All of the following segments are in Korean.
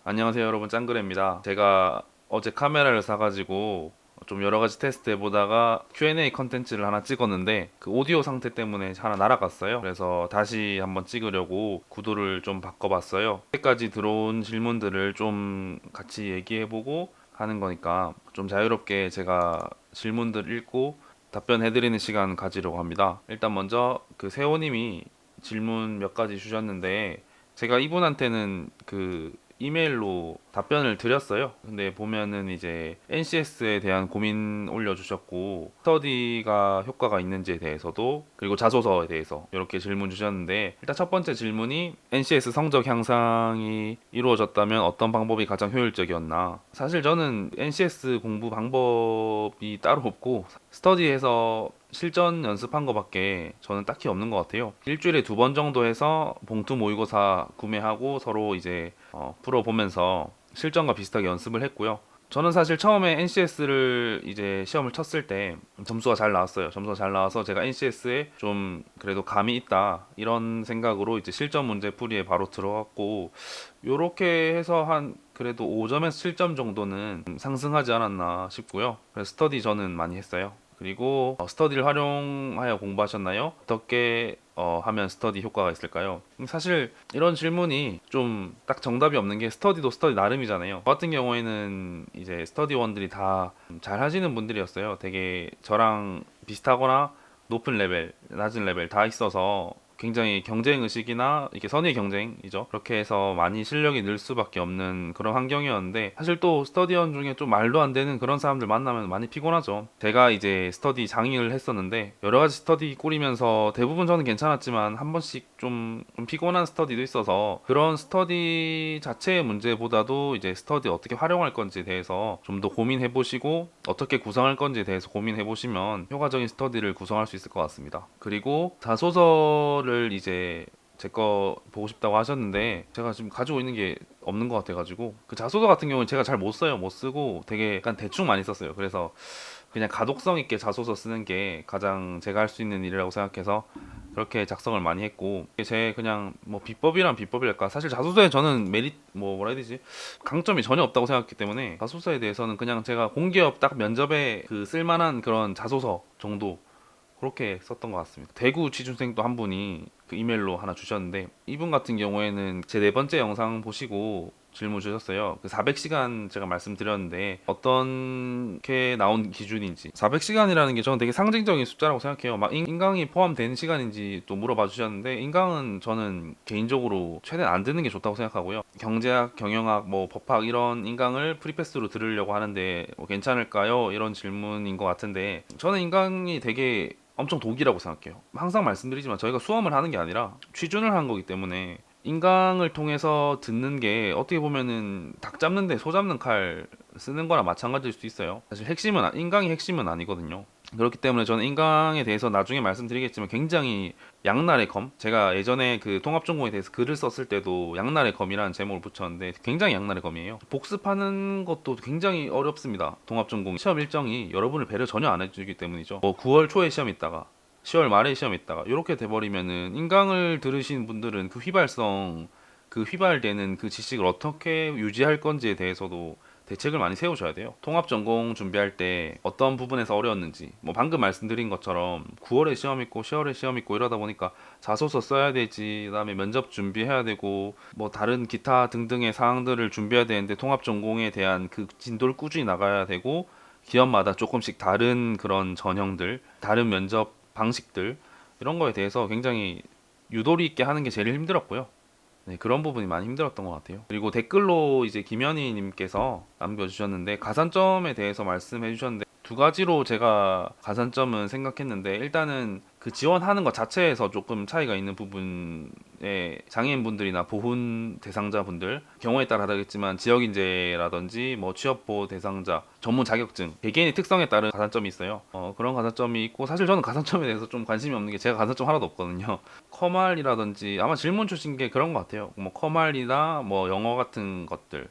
안녕하세요 여러분, 짱그레입니다. 제가 어제 카메라를 사가지고 좀 여러가지 테스트 해보다가 Q&A 컨텐츠를 하나 찍었는데 그 오디오 상태 때문에 하나 날아갔어요. 그래서 다시 한번 찍으려고 구도를 좀 바꿔봤어요. 여기까지 들어온 질문들을 좀 같이 얘기해보고 하는 거니까 좀 자유롭게 제가 질문들 읽고 답변해드리는 시간 가지려고 합니다. 일단 먼저 그 세호님이 질문 몇 가지 주셨는데 제가 이분한테는 그 이메일로 답변을 드렸어요. 근데 보면은 이제 NCS에 대한 고민 올려주셨고, 스터디가 효과가 있는지에 대해서도, 그리고 자소서에 대해서 이렇게 질문 주셨는데, 일단 첫 번째 질문이 NCS 성적 향상이 이루어졌다면 어떤 방법이 가장 효율적이었나? 사실 저는 NCS 공부 방법이 따로 없고, 스터디에서 실전 연습한 거밖에 저는 딱히 없는 것 같아요. 일주일에 2번 정도 해서 봉투 모의고사 구매하고 서로 이제 풀어보면서 실전과 비슷하게 연습을 했고요. 저는 사실 처음에 NCS를 이제 시험을 쳤을 때 점수가 잘 나왔어요. 점수가 잘 나와서 제가 NCS에 좀 그래도 감이 있다 이런 생각으로 이제 실전 문제 풀이에 바로 들어갔고, 요렇게 해서 한 그래도 5점에서 7점 정도는 상승하지 않았나 싶고요. 그래서 스터디 저는 많이 했어요. 그리고 스터디를 활용하여 공부하셨나요? 어떻게 하면 스터디 효과가 있을까요? 사실 이런 질문이 좀 딱 정답이 없는 게, 스터디도 스터디 나름이잖아요. 저 같은 경우에는 이제 스터디원들이 다 잘 하시는 분들이었어요. 되게 저랑 비슷하거나 높은 레벨, 낮은 레벨 다 있어서 굉장히 경쟁 의식이나 이렇게 선의 경쟁이죠. 그렇게 해서 많이 실력이 늘 수밖에 없는 그런 환경이었는데, 사실 또 스터디원 중에 좀 말도 안 되는 그런 사람들 만나면 많이 피곤하죠. 제가 이제 스터디 장인을 했었는데 여러 가지 스터디 꾸리면서 대부분 저는 괜찮았지만 한 번씩 좀 피곤한 스터디도 있어서, 그런 스터디 자체의 문제보다도 이제 스터디 어떻게 활용할 건지에 대해서 좀 더 고민해 보시고 어떻게 구성할 건지에 대해서 고민해 보시면 효과적인 스터디를 구성할 수 있을 것 같습니다. 그리고 자소서를 이제 제 거 보고 싶다고 하셨는데, 제가 지금 가지고 있는 게 없는 것 같아가지고, 그 자소서 같은 경우는 제가 잘 못 써요. 못 쓰고 되게 약간 대충 많이 썼어요. 그래서 그냥 가독성 있게 자소서 쓰는 게 가장 제가 할 수 있는 일이라고 생각해서 그렇게 작성을 많이 했고, 이게 제 그냥 뭐 비법이란 비법이랄까, 사실 자소서에 저는 메리 뭐 뭐라 해야 되지, 강점이 전혀 없다고 생각했기 때문에 자소서에 대해서는 그냥 제가 공기업 딱 면접에 그 쓸만한 그런 자소서 정도 그렇게 썼던 것 같습니다. 대구 취준생 또 한 분이 그 이메일로 하나 주셨는데, 이분 같은 경우에는 제 네 번째 영상 보시고 질문 주셨어요. 그 400시간 제가 말씀드렸는데 어떤 게 나온 기준인지, 400시간이라는 게 저는 되게 상징적인 숫자라고 생각해요. 막 인강이 포함된 시간인지 또 물어봐 주셨는데, 인강은 저는 개인적으로 최대한 안 듣는 게 좋다고 생각하고요. 경제학, 경영학, 뭐 법학 이런 인강을 프리패스로 들으려고 하는데 뭐 괜찮을까요? 이런 질문인 것 같은데, 저는 인강이 되게 엄청 독이라고 생각해요. 항상 말씀드리지만 저희가 수험을 하는 게 아니라 취준을 한 거기 때문에, 인강을 통해서 듣는 게 어떻게 보면은 닭 잡는데 소 잡는 칼 쓰는 거랑 마찬가지일 수도 있어요. 사실 인강이 핵심은 아니거든요. 그렇기 때문에 저는 인강에 대해서 나중에 말씀드리겠지만 굉장히 양날의 검, 제가 예전에 그 통합전공에 대해서 글을 썼을 때도 양날의 검이라는 제목을 붙였는데 굉장히 양날의 검이에요. 복습하는 것도 굉장히 어렵습니다. 통합전공 시험 일정이 여러분을 배려 전혀 안 해주기 때문이죠. 뭐 9월 초에 시험 있다가 10월 말에 시험 있다가 이렇게 돼버리면은, 인강을 들으신 분들은 그 휘발되는 그 지식을 어떻게 유지할 건지에 대해서도 대책을 많이 세우셔야 돼요. 통합 전공 준비할 때 어떤 부분에서 어려웠는지, 뭐 방금 말씀드린 것처럼 9월에 시험 있고 10월에 시험 있고 이러다 보니까 자소서 써야 되지, 그다음에 면접 준비해야 되고 뭐 다른 기타 등등의 사항들을 준비해야 되는데, 통합 전공에 대한 그 진도를 꾸준히 나가야 되고, 기업마다 조금씩 다른 그런 전형들, 다른 면접 방식들, 이런 거에 대해서 굉장히 유도리 있게 하는 게 제일 힘들었고요. 네, 그런 부분이 많이 힘들었던 것 같아요. 그리고 댓글로 이제 김현희님께서 남겨주셨는데, 가산점에 대해서 말씀해 주셨는데, 두 가지로 제가 가산점은 생각했는데, 일단은 그 지원하는 것 자체에서 조금 차이가 있는 부분에, 장애인분들이나 보훈 대상자분들 경우에 따라 다르겠지만 지역인재라든지 뭐 취업보호 대상자, 전문 자격증, 개개인의 특성에 따른 가산점이 있어요. 그런 가산점이 있고, 사실 저는 가산점에 대해서 좀 관심이 없는 게, 제가 가산점 하나도 없거든요. 커말이라든지, 아마 질문 주신 게 그런 것 같아요. 뭐 커말이나 뭐 영어 같은 것들,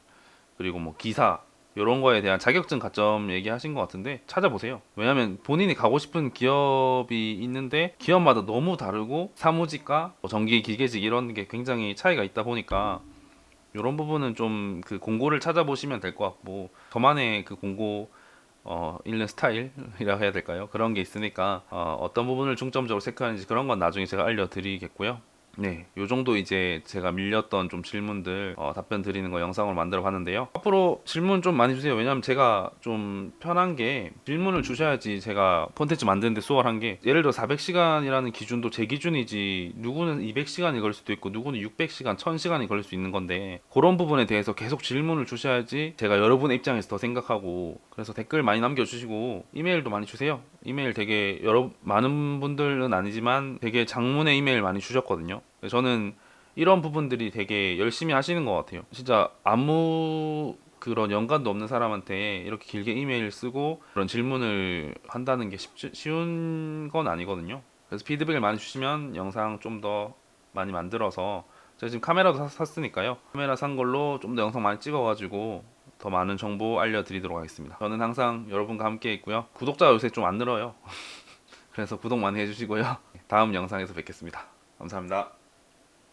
그리고 뭐 기사, 이런 거에 대한 자격증 가점 얘기하신 것 같은데, 찾아보세요. 왜냐면 본인이 가고 싶은 기업이 있는데 기업마다 너무 다르고, 사무직과 뭐 전기 기계직 이런 게 굉장히 차이가 있다 보니까 이런 부분은 좀 그 공고를 찾아보시면 될 것 같고, 저만의 그 공고 읽는 스타일이라 해야 될까요? 그런 게 있으니까 어떤 부분을 중점적으로 체크하는지 그런 건 나중에 제가 알려드리겠고요. 네, 요 정도 이제 제가 밀렸던 좀 질문들 답변 드리는 거 영상으로 만들어 봤는데요. 앞으로 질문 좀 많이 주세요. 왜냐면 제가 좀 편한 게 질문을 주셔야지 제가 콘텐츠 만드는데 수월한 게, 예를 들어 400시간이라는 기준도 제 기준이지 누구는 200시간이 걸릴 수도 있고 누구는 600시간, 1000시간이 걸릴 수 있는 건데, 그런 부분에 대해서 계속 질문을 주셔야지 제가 여러분의 입장에서 더 생각하고, 그래서 댓글 많이 남겨주시고 이메일도 많이 주세요. 이메일 되게 많은 분들은 아니지만 되게 장문의 이메일 많이 주셨거든요. 저는 이런 부분들이 되게 열심히 하시는 것 같아요. 진짜 아무 그런 연관도 없는 사람한테 이렇게 길게 이메일 쓰고 그런 질문을 한다는 게 쉬운 건 아니거든요. 그래서 피드백을 많이 주시면 영상 좀 더 많이 만들어서, 제가 지금 카메라도 샀으니까요. 카메라 산 걸로 좀 더 영상 많이 찍어가지고 더 많은 정보 알려드리도록 하겠습니다. 저는 항상 여러분과 함께 있고요. 구독자가 요새 좀 안 늘어요. 그래서 구독 많이 해주시고요. 다음 영상에서 뵙겠습니다. 감사합니다.